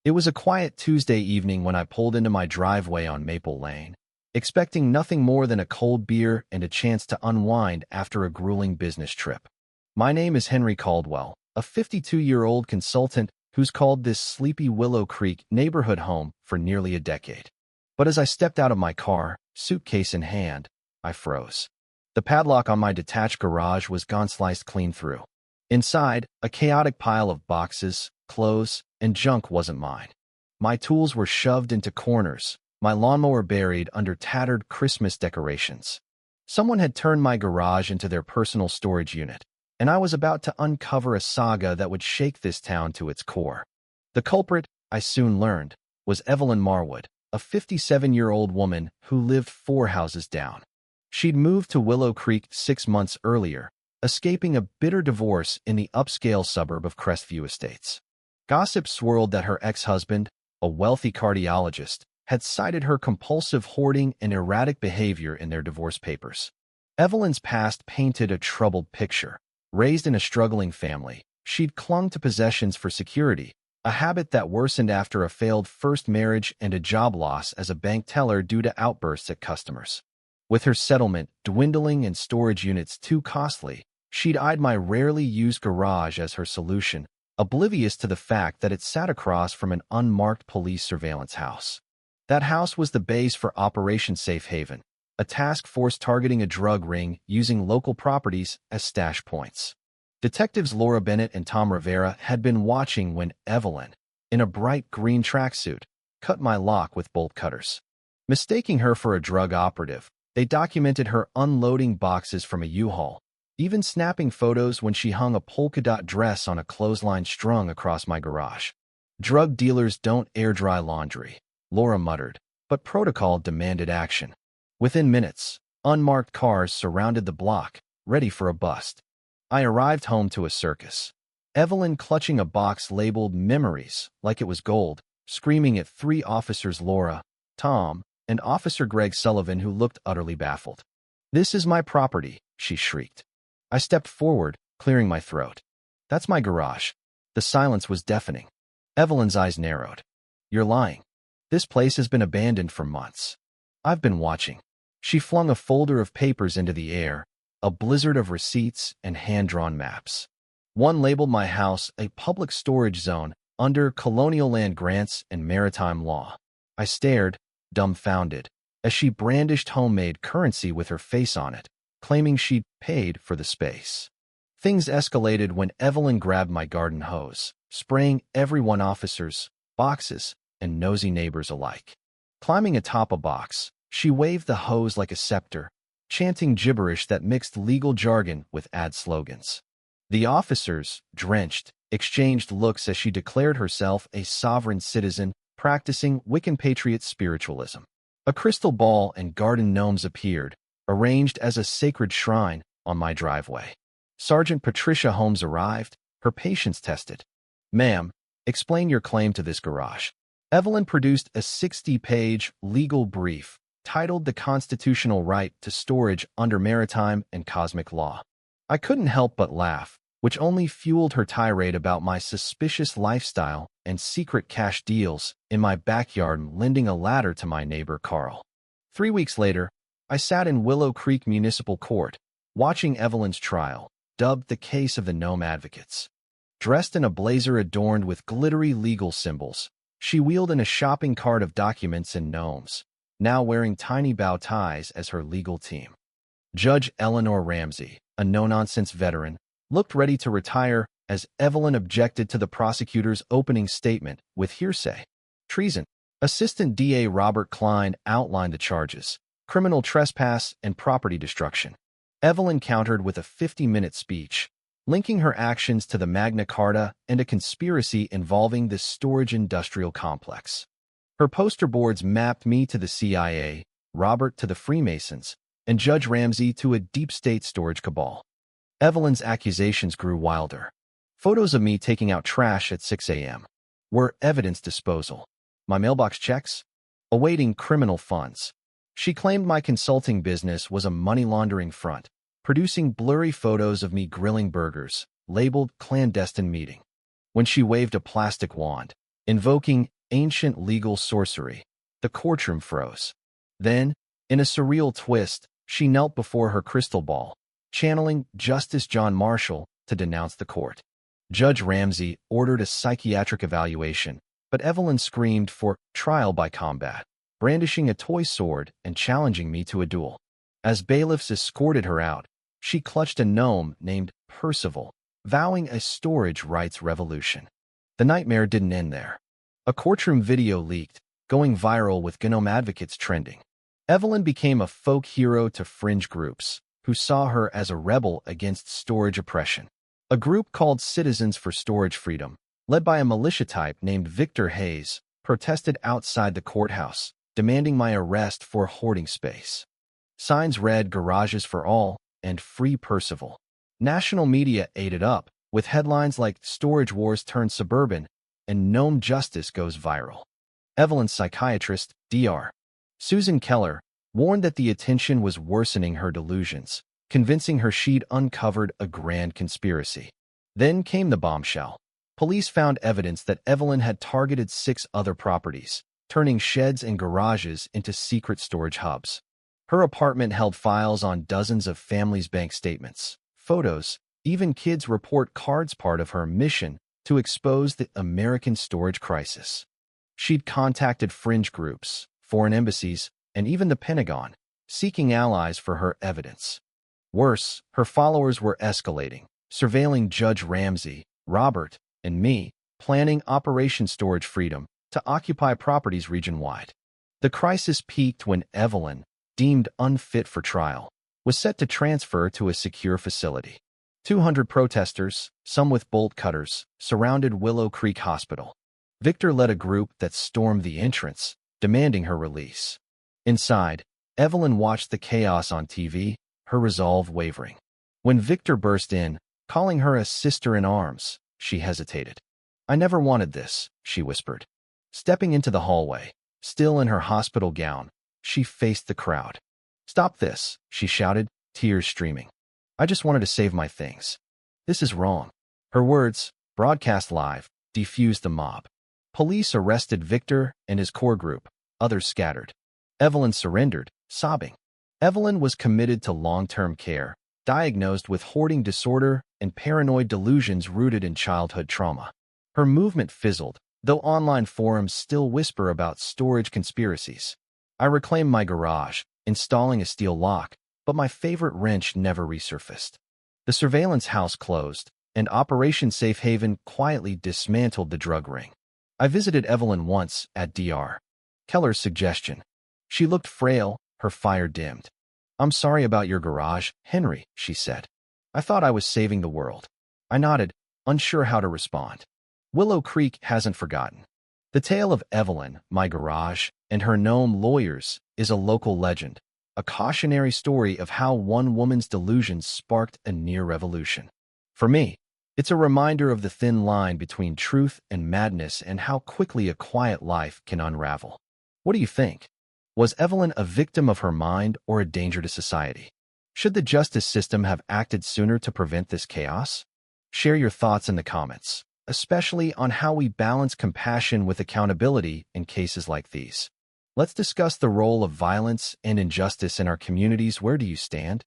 It was a quiet Tuesday evening when I pulled into my driveway on Maple Lane, expecting nothing more than a cold beer and a chance to unwind after a grueling business trip. My name is Henry Caldwell, a 52-year-old consultant who's called this sleepy Willow Creek neighborhood home for nearly a decade. But as I stepped out of my car, suitcase in hand, I froze. The padlock on my detached garage was gone, sliced clean through. Inside, a chaotic pile of boxes, clothes, and junk wasn't mine. My tools were shoved into corners, my lawnmower buried under tattered Christmas decorations. Someone had turned my garage into their personal storage unit, and I was about to uncover a saga that would shake this town to its core. The culprit, I soon learned, was Evelyn Marwood, a 57-year-old woman who lived 4 houses down. She'd moved to Willow Creek 6 months earlier, escaping a bitter divorce in the upscale suburb of Crestview Estates. Gossip swirled that her ex-husband, a wealthy cardiologist, had cited her compulsive hoarding and erratic behavior in their divorce papers. Evelyn's past painted a troubled picture. Raised in a struggling family, she'd clung to possessions for security, a habit that worsened after a failed first marriage and a job loss as a bank teller due to outbursts at customers. With her settlement dwindling and storage units too costly, she'd eyed my rarely used garage as her solution, oblivious to the fact that it sat across from an unmarked police surveillance house. That house was the base for Operation Safe Haven, a task force targeting a drug ring using local properties as stash points. Detectives Laura Bennett and Tom Rivera had been watching when Evelyn, in a bright green tracksuit, cut my lock with bolt cutters. Mistaking her for a drug operative, they documented her unloading boxes from a U-Haul, even snapping photos when she hung a polka-dot dress on a clothesline strung across my garage. "Drug dealers don't air-dry laundry," Laura muttered, but protocol demanded action. Within minutes, unmarked cars surrounded the block, ready for a bust. I arrived home to a circus. Evelyn clutching a box labeled Memories like it was gold, screaming at 3 officers, Laura, Tom, and Officer Greg Sullivan, who looked utterly baffled. "This is my property," she shrieked. I stepped forward, clearing my throat. "That's my garage." The silence was deafening. Evelyn's eyes narrowed. "You're lying. This place has been abandoned for months. I've been watching." She flung a folder of papers into the air, a blizzard of receipts and hand-drawn maps. One labeled my house a public storage zone under colonial land grants and maritime law. I stared, dumbfounded, as she brandished homemade currency with her face on it, claiming she'd paid for the space. Things escalated when Evelyn grabbed my garden hose, spraying everyone, officers, boxes, and nosy neighbors alike. Climbing atop a box, she waved the hose like a scepter, chanting gibberish that mixed legal jargon with ad slogans. The officers, drenched, exchanged looks as she declared herself a sovereign citizen practicing Wiccan patriot spiritualism. A crystal ball and garden gnomes appeared, arranged as a sacred shrine, on my driveway. Sergeant Patricia Holmes arrived, her patience tested. "Ma'am, explain your claim to this garage." Evelyn produced a 60-page legal brief titled "The Constitutional Right to Storage Under Maritime and Cosmic Law." I couldn't help but laugh, which only fueled her tirade about my suspicious lifestyle and secret cash deals in my backyard, lending a ladder to my neighbor Carl. 3 weeks later, I sat in Willow Creek Municipal Court, watching Evelyn's trial, dubbed the Case of the Gnome Advocates. Dressed in a blazer adorned with glittery legal symbols, she wheeled in a shopping cart of documents and gnomes, now wearing tiny bow ties as her legal team. Judge Eleanor Ramsey, a no-nonsense veteran, looked ready to retire as Evelyn objected to the prosecutor's opening statement with hearsay. Treason. Assistant DA Robert Klein outlined the charges: criminal trespass and property destruction. Evelyn countered with a 50-minute speech, linking her actions to the Magna Carta and a conspiracy involving this storage industrial complex. Her poster boards mapped me to the CIA, Robert to the Freemasons, and Judge Ramsey to a deep state storage cabal. Evelyn's accusations grew wilder. Photos of me taking out trash at 6 a.m. were evidence disposal. My mailbox checks? Awaiting criminal funds. She claimed my consulting business was a money laundering front, producing blurry photos of me grilling burgers, labeled clandestine meeting. When she waved a plastic wand, invoking ancient legal sorcery. The courtroom froze. Then, in a surreal twist, she knelt before her crystal ball, channeling Justice John Marshall to denounce the court. Judge Ramsey ordered a psychiatric evaluation, but Evelyn screamed for trial by combat, brandishing a toy sword and challenging me to a duel. As bailiffs escorted her out, she clutched a gnome named Percival, vowing a storage rights revolution. The nightmare didn't end there. A courtroom video leaked, going viral with gnome advocates trending. Evelyn became a folk hero to fringe groups, who saw her as a rebel against storage oppression. A group called Citizens for Storage Freedom, led by a militia type named Victor Hayes, protested outside the courthouse, demanding my arrest for hoarding space. Signs read "Garages for All" and "Free Percival." National media ate it up, with headlines like "Storage Wars Turned Suburban" and "Gnome Justice Goes Viral." Evelyn's psychiatrist, Dr. Susan Keller, warned that the attention was worsening her delusions, convincing her she'd uncovered a grand conspiracy. Then came the bombshell. Police found evidence that Evelyn had targeted 6 other properties, turning sheds and garages into secret storage hubs. Her apartment held files on dozens of families' bank statements, photos, even kids' report cards, part of her mission to expose the American storage crisis. She'd contacted fringe groups, foreign embassies, and even the Pentagon, seeking allies for her evidence. Worse, her followers were escalating, surveilling Judge Ramsey, Robert, and me, planning Operation Storage Freedom to occupy properties region-wide. The crisis peaked when Evelyn, deemed unfit for trial, was set to transfer to a secure facility. 200 protesters, some with bolt cutters, surrounded Willow Creek Hospital. Victor led a group that stormed the entrance, demanding her release. Inside, Evelyn watched the chaos on TV, her resolve wavering. When Victor burst in, calling her a sister in arms, she hesitated. "I never wanted this," she whispered. Stepping into the hallway, still in her hospital gown, she faced the crowd. "Stop this," she shouted, tears streaming. "I just wanted to save my things. This is wrong." Her words, broadcast live, defused the mob. Police arrested Victor and his core group, others scattered. Evelyn surrendered, sobbing. Evelyn was committed to long-term care, diagnosed with hoarding disorder and paranoid delusions rooted in childhood trauma. Her movement fizzled, though online forums still whisper about storage conspiracies. I reclaimed my garage, installing a steel lock, but my favorite wrench never resurfaced. The surveillance house closed, and Operation Safe Haven quietly dismantled the drug ring. I visited Evelyn once at Dr. Keller's suggestion. She looked frail, her fire dimmed. "I'm sorry about your garage, Henry," she said. "I thought I was saving the world." I nodded, unsure how to respond. Willow Creek hasn't forgotten. The tale of Evelyn, my garage, and her gnome lawyers is a local legend, a cautionary story of how one woman's delusions sparked a near revolution. For me, it's a reminder of the thin line between truth and madness and how quickly a quiet life can unravel. What do you think? Was Evelyn a victim of her mind or a danger to society? Should the justice system have acted sooner to prevent this chaos? Share your thoughts in the comments, especially on how we balance compassion with accountability in cases like these. Let's discuss the role of violence and injustice in our communities. Where do you stand?